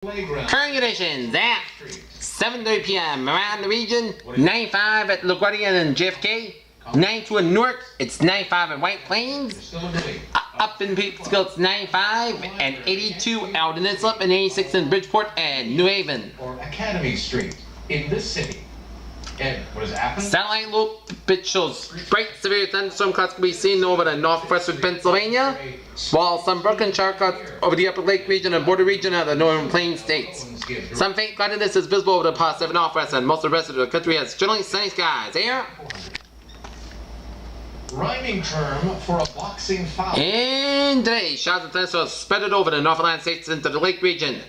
Current conditions at 7:30 p.m. around the region, 95 at LaGuardia and JFK, 92 in Newark, it's 95 in White Plains, up in Peekskill it's 95 and 82 out in Islip and 86 in Bridgeport and New Haven. Or Academy Street in this city. And what is happening? Satellite low pitch shows bright severe thunderstorm clouds can be seen over the northwestern Pennsylvania, while some broken shower clouds over the upper lake region and border region of the northern plains states. Some faint cloudiness is visible over the Pacific Northwest, and most of the rest of the country has generally sunny skies. Here. Rhyming term for a boxing foul. And today, showers and thunderstorms spread over the Northern States into the lake region.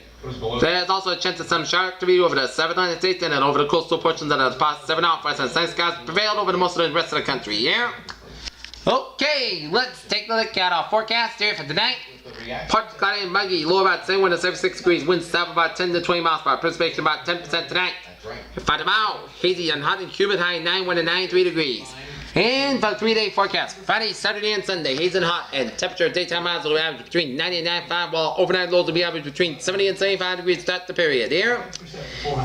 There's also a chance of some shower activity over the Southern United States and over the coastal portions of the Pacific Northwest, and sunny skies prevailed over most of the rest of the country. Yeah. Okay, let's take a look at our forecast here for tonight. Partly cloudy and muggy, low about 71 to 76 degrees, winds south about 10 to 20 miles per hour, precipitation about 10% tonight. For tomorrow, hazy and hot and humid, high 91 to 93 degrees. And for the 3-day forecast, Friday, Saturday, and Sunday, hazy and hot, and temperature daytime highs will be average between 90 and 95, while overnight lows will be average between 70 and 75 degrees throughout the period here.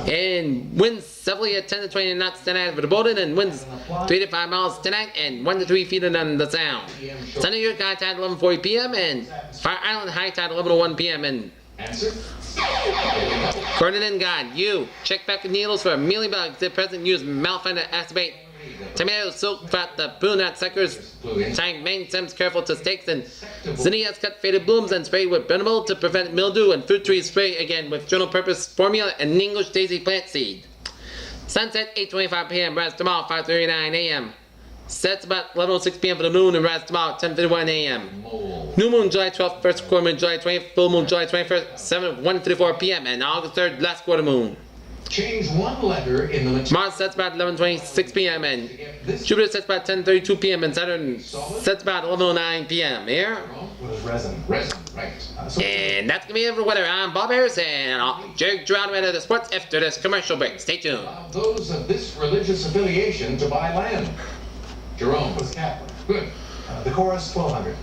And winds southerly at 10 to 20 knots tonight for the Bowden, and winds 3 to 5 miles tonight, and 1 to 3 feet on the Sound. Sunday, York high tide 11:40 p.m., and Fire Island high tide 11 to 1 p.m. And Gordon and God, you check back with needles for mealybugs. At present, use malfinder activate. Tomato, silk, fat, the bullnut suckers, tying main stems careful to stakes, and zinnias cut faded blooms and spray with Benamil to prevent mildew, and fruit trees spray again with general purpose formula and English daisy plant seed. Sunset 8:25 p.m. rise tomorrow 5:39 a.m. Sets about 11:06 p.m. for the moon and rise tomorrow 10:51 a.m. New moon July 12th, first quarter moon July 20th, full moon July 21st, 1:54 p.m. and August 3rd, last quarter moon. Change one letter in the Mars sets about 11:26 p.m. and Jupiter sets about 10:32 p.m. and Saturn sets about 11:09 p.m. Here. Resin, right. And that's gonna be it for weather. I'm Bob Harris, and I'll Jerry Gerard of the sports after this commercial break. Stay tuned. Those of this religious affiliation to buy land. Jerome was Catholic. Good. The chorus 1200.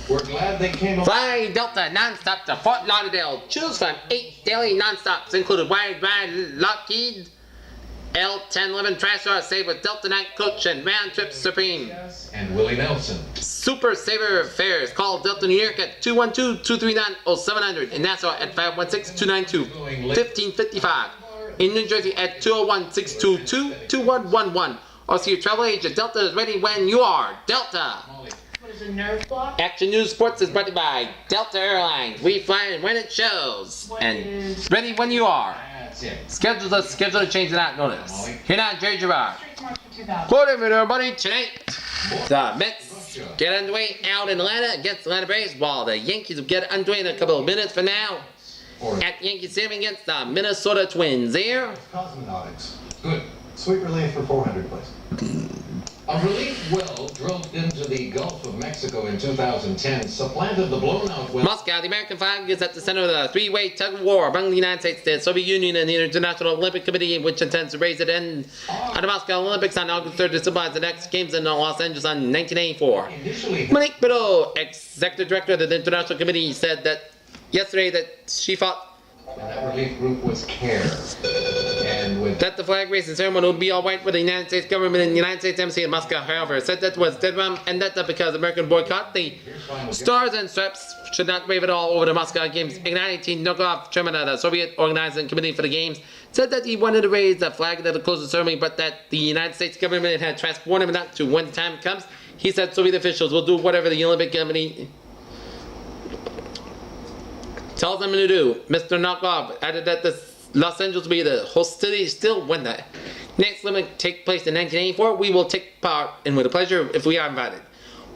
We're glad they came along. Fly Delta nonstop to Fort Lauderdale. Choose from 8 daily nonstops, including Wide Ride Lockheed, L1011 TriStar Save with Delta Night Coach and Round Trip Supreme. And Willie Nelson. Super Saver Fares. Call Delta New York at 212-239-0700. In Nassau at 516-292-1555. In New Jersey at 201-622-2111. Or see your travel agent. Delta is ready when you are. Delta. Is a nerve block? Action News Sports is brought to you by Delta Airlines. We fly when it shows. And ready when you are. That's it. Schedule to change without notice. Here now, Jerry Gerard. $3,000. Good evening, everybody. Tonight, the Mets get underway out in Atlanta against the Atlanta Braves, while the Yankees will get underway in a couple of minutes from now at Yankee Stadium against the Minnesota Twins. Here. Cosmonautics. Good. Sweet relief for 400, please. A relief well drilled into the Gulf of Mexico in 2010 supplanted the blown-out well. Moscow, the American flag is at the center of the three-way tug-of-war among the United States, the Soviet Union, and the International Olympic Committee, which intends to raise it end at the Moscow Olympics on August 3rd to symbolize the next Games in Los Angeles on 1984. Monique Biddle, Executive Director of the International Committee, said that yesterday that she thought That relief group was CARE. And with that the flag raising ceremony would be all right with the United States government and the United States Embassy in Moscow. However, said that was dead wrong, and that because American boycott, the stars and stripes should not wave at all over the Moscow Games. Ignatiy Novikov, chairman of the Soviet Organizing Committee for the Games, said that he wanted to raise the flag at the close of the ceremony, but that the United States government had transformed him not to when the time comes. He said Soviet officials will do whatever the Olympic Committee tells them to do. Mr. Novikov added that Los Angeles will be the host city still when the next Olympics take place in 1984. We will take part, and with a pleasure if we are invited.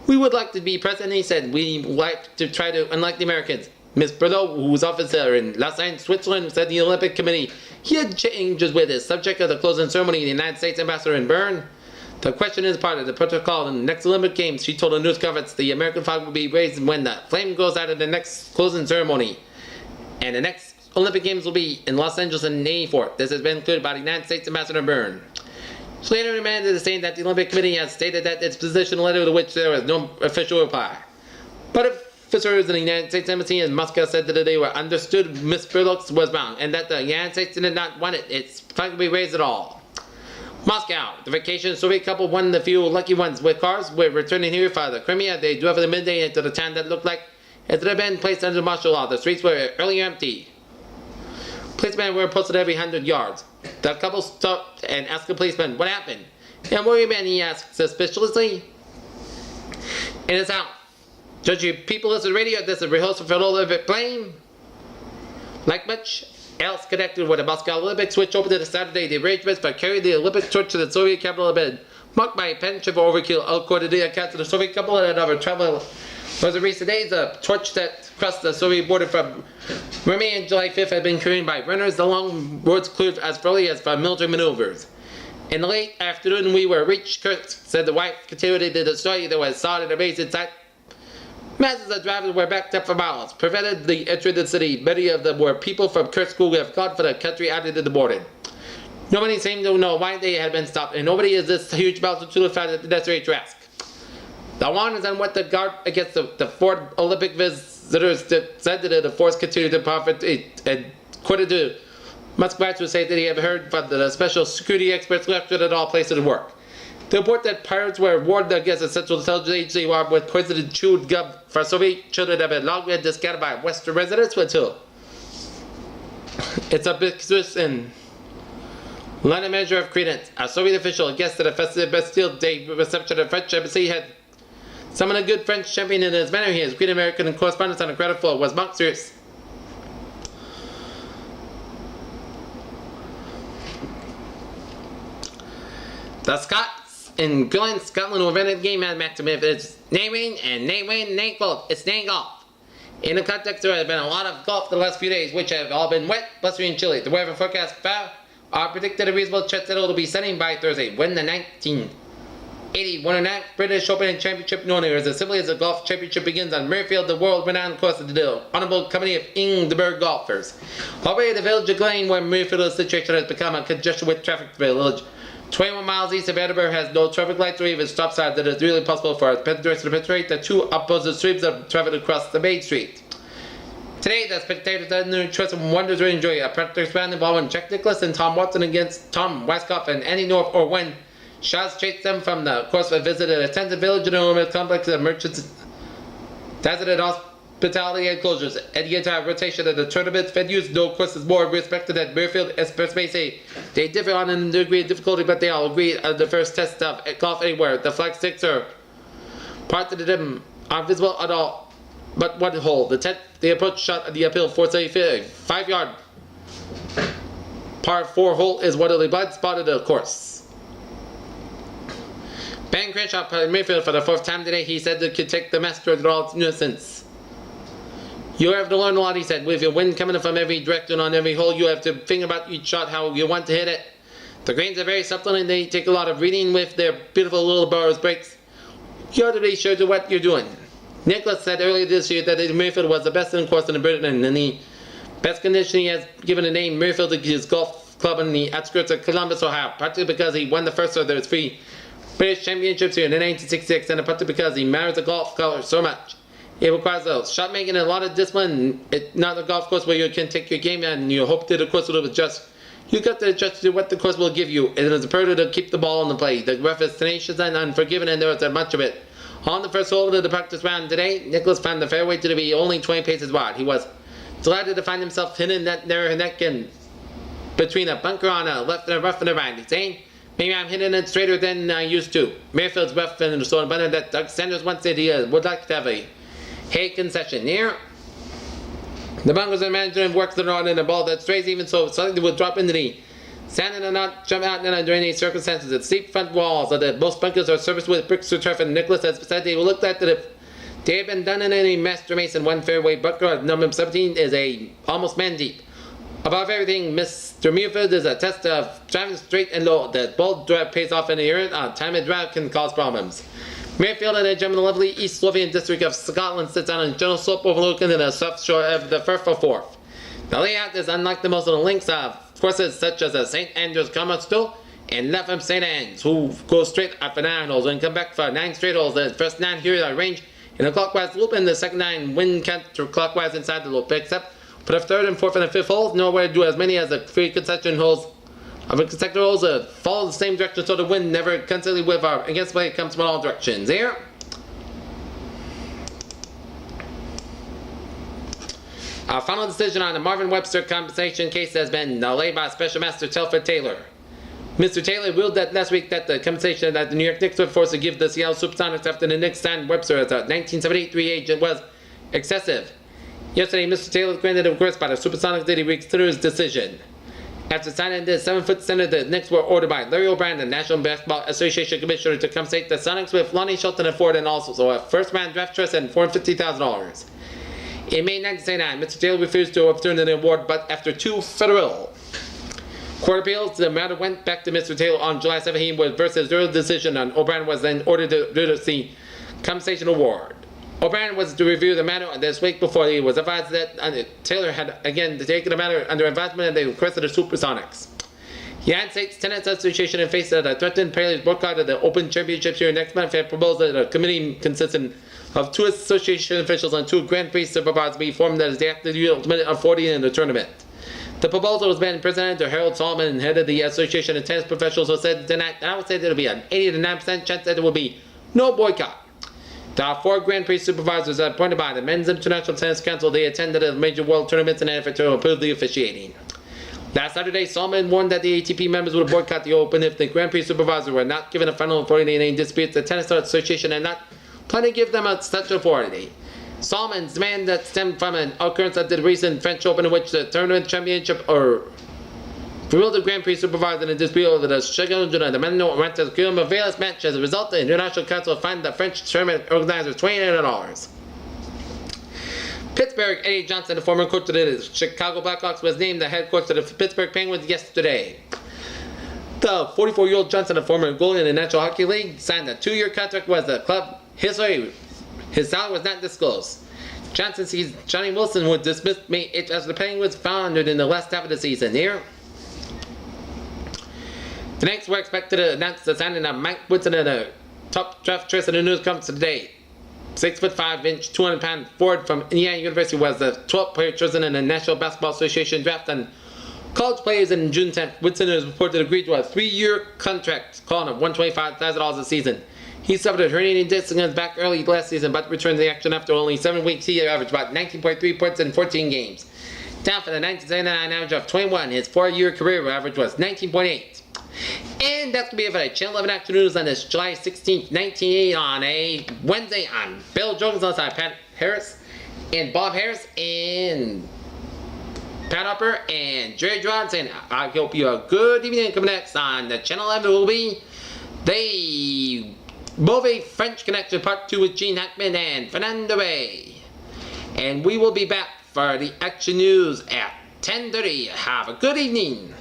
We would like to be present, he said. We would like to try to, unlike the Americans. Ms. Berlo, who was officer in Lausanne, Switzerland, said the Olympic Committee he had changes with the subject of the closing ceremony, the United States ambassador in Bern. The question is part of the protocol in the next Olympic Games. She told a news conference the American flag will be raised when the flame goes out of the next closing ceremony. And the next Olympic Games will be in Los Angeles in 1984. This has been included by the United States Ambassador Byrne. She later remanded the saying that the Olympic Committee has stated that its position letter to which there was no official reply. But if officers in the United States Embassy in Moscow said that they were understood Miss Burlock's was wrong, and that the United States did not want it. It's not to be raised at all. Moscow. The vacation Soviet couple, one of the few lucky ones with cars, were returning here for the Crimea. They drove at midday into the town that looked like it had been placed under martial law. The streets were earlier empty. Policemen were posted every 100 yards. The couple stopped and asked the policeman, "What happened?" "And where you been?" he asked suspiciously. "In his house." "Don't you people listen to radio? This is rehearsal for an Olympic plane?" Like much else connected with the Moscow Olympics, which opened on Saturday, the arrangements for carrying the Olympic torch to the Soviet capital had been marked by a penchant for overkill. According to the accounts of the Soviet couple and other travel was in recent days, the torch that crossed the Soviet border from Romania on July 5th had been carried by runners along roads cleared as early as for military maneuvers. "In the late afternoon we were reached," Kurtz said. The wife continued to the story. "There was solid remains inside. Masses of drivers were backed up for miles, prevented the entry of the city. Many of them were people from Kurtz who have gone for the country out into the border. Nobody seemed to know why they had been stopped, and nobody is this huge multitude found it necessary to ask." The warnings on what the guard against the foreign Olympic visitors said that the force continued to profit, and according to Muscovite, who say that he had heard from the special security experts lectured at all places of work. The report that pirates were warned against the Central Intelligence Agency armed with poisoned chewed gum for Soviet children have been long been discounted by Western residents until it's a business and lend a measure of credence. A Soviet official guessed at a festive Bastille Day reception at the French embassy had summoned a good French champion in his manner. He is Great American correspondent on the credit floor was monstrous. The Scots in Gillen, Scotland, will invented game at maximum if it's name rain and name rain, name golf. It's name golf. In the context, there has been a lot of golf the last few days, which have all been wet, blustery, and chilly. The weather forecast are predicted a reasonable chance that it will be sunny by Thursday, when the 1980 109th British Open Championship known here as the simply as the golf championship begins on Muirfield, the world-renowned course of the Honorable Company of Edinburgh Golfers. Already the village of Glen, where Muirfield is situated, has become a congestion with traffic village. 21 miles east of Edinburgh has no traffic lights or even stop signs that it's really possible for pedestrians to penetrate the two opposite streams of traffic across the main street. Today, the spectators had no choice of wonders to enjoy a practice round involving Jack Nicklaus and Tom Watson against Tom Weiskopf and Annie North, or when shots chased them from the course of visited a tented village in a complex of merchants, deserted hospitality enclosures. And the entire rotation of the tournament venues, no course is more respected than Muirfield. Experts may say they differ on a degree of difficulty, but they all agree on the first test of golf anywhere. The flag sticks are part of them are visible at all but one hole. The 10th, the approach shot at the uphill 475-yard par 4 hole is one of the blind spot of the course. Ben Crenshaw played Mayfield for the 4th time today. He said they could take the master in all its innocence. "You have to learn a lot," he said. "With your wind coming from every direction on every hole, you have to think about each shot, how you want to hit it. The greens are very subtle and they take a lot of reading with their beautiful little bars breaks. You ought to be sure to what you're doing." Nicholas said earlier this year that Muirfield was the best in course in Britain and in the best condition. He has given the name Muirfield to his golf club in the outskirts of Columbus, Ohio, partly because he won the first of their 3 British championships here in 1966, and partly because he matters the golf color so much. It requires a shot making and a lot of discipline. It's not a golf course where you can take your game and you hope that the course will adjust. You got to adjust to what the course will give you. It is imperative to keep the ball in the play. The rough is tenacious and unforgiving, and there isn't much of it. On the first hole of the practice round today, Nicholas found the fairway to be only 20 paces wide. He was delighted to find himself hidden in that narrow neck and between a bunker on a left and a rough and a right. He's saying, "Maybe I'm hitting it straighter than I used to." Muirfield's rough and so abundant that Doug Sanders once said he would like to have a hay concession here. The bunkers and management works the rod in a ball that strays, even so suddenly would drop into the sand and not jump out under any circumstances. The steep front walls of the most bunkers are serviced with bricks or turf, and Nicholas has said they will look at that if they have been done in any master mason. One fairway bunker number 17 is almost man deep. Above everything, Mr. Muirfield is a test of driving straight and low. The bold drive pays off in the air. Time and drive can cause problems. Muirfield in the gem in the lovely East Lothian district of Scotland sits on a gentle slope overlooking the soft shore of the Firth of Forth. The layout is unlike the most of the links of courses such as the St. Andrews Commercial and left from St. Anne's, who go straight up for 9 holes and come back for 9 straight holes. The first 9 here are arranged in a clockwise loop, and the second 9 win counterclockwise inside the loop. Except for the third and fourth and the fifth holes, nowhere to do as many as the 3 consecutive holes. Consecutive holes follow the same direction, so the wind never constantly with against play comes from all directions. Here. Our final decision on the Marvin Webster compensation case has been delayed by Special Master Telford Taylor. Mr. Taylor ruled that last week that the compensation that the New York Knicks were forced to give the Seattle Supersonics after the Knicks signed Webster as a 1978 free agent was excessive. Yesterday, Mr. Taylor granted a request by the Supersonics that he reconsider his decision. After signing the 7-foot center, the Knicks were ordered by Larry O'Brien, the National Basketball Association Commissioner, to compensate the Sonics with Lonnie Shelton and Ford, and also a first-round draft trust and $450,000. In May 1979, Mr. Taylor refused to overturn the award, but after 2 federal court appeals, the matter went back to Mr. Taylor on July 17 with versus earlier decision, and O'Brien was then ordered to reduce the compensation award. O'Brien was to review the matter this week before he was advised that Taylor had again taken the matter under advisement, and they requested the Supersonics. The United States Tennis Association faced a threatened Paley's boycott of the Open Championship here next month and proposed that a committee consisting of 2 association officials and 2 Grand Prix supervisors be formed as the active ultimate of 40 in the tournament. The proposal was then presented to Harold Solomon, head of the Association of Tennis Professionals, who said tonight, I would say there will be an 80 to 9% chance that there will be no boycott. There are 4 Grand Prix supervisors appointed by the Men's International Tennis Council. They attended the major world tournaments in an effort to improve the officiating. Last Saturday, Solomon warned that the ATP members would boycott the Open if the Grand Prix supervisors were not given a final authority in any disputes. The Tennis Association had not planned to give them such authority. Solomon's demand that stemmed from an occurrence at the recent French Open, in which the tournament championship revealed the Grand Prix supervisor in a dispute over the schedule of the men went to kill a various match. As a result, the International Council fined the French tournament organizers $2,800. Pittsburgh Eddie Johnson, the former coach of the Chicago Blackhawks, was named the head coach of the Pittsburgh Penguins yesterday. The 44-year-old Johnson, a former goalie in the National Hockey League, signed a 2-year contract with the club. His salary was not disclosed. Johnson sees Johnny Wilson was dismissed May 8th as the Penguins foundered in the last half of the season. Here, the Knicks were expected to announce the signing of Mike Woodson in a top draft choice in the news conference today. 6'5", 200-pound forward from Indiana University was the 12th player chosen in the National Basketball Association draft, and college players in June 10th. Woodson is reported to agree to a 3-year contract, calling of $125,000 a season. He suffered a herniated disc in his back early last season, but returned to the action after only 7 weeks. He averaged about 19.3 points in 14 games. Down for the 1979 average of 21, his 4-year career average was 19.8. And that's going to be it for the Channel 11 Action News on this July 16th, 1980 on a Wednesday on Bill Jones alongside Pat Harris and Bob Harris and Pat Upper and Jerry Johnson. I hope you have a good evening. Coming next on the Channel 11 will be the Beauvais French Connection Part 2 with Gene Hackman and Fernando Ray. And we will be back for the Action News at 10:30. Have a good evening.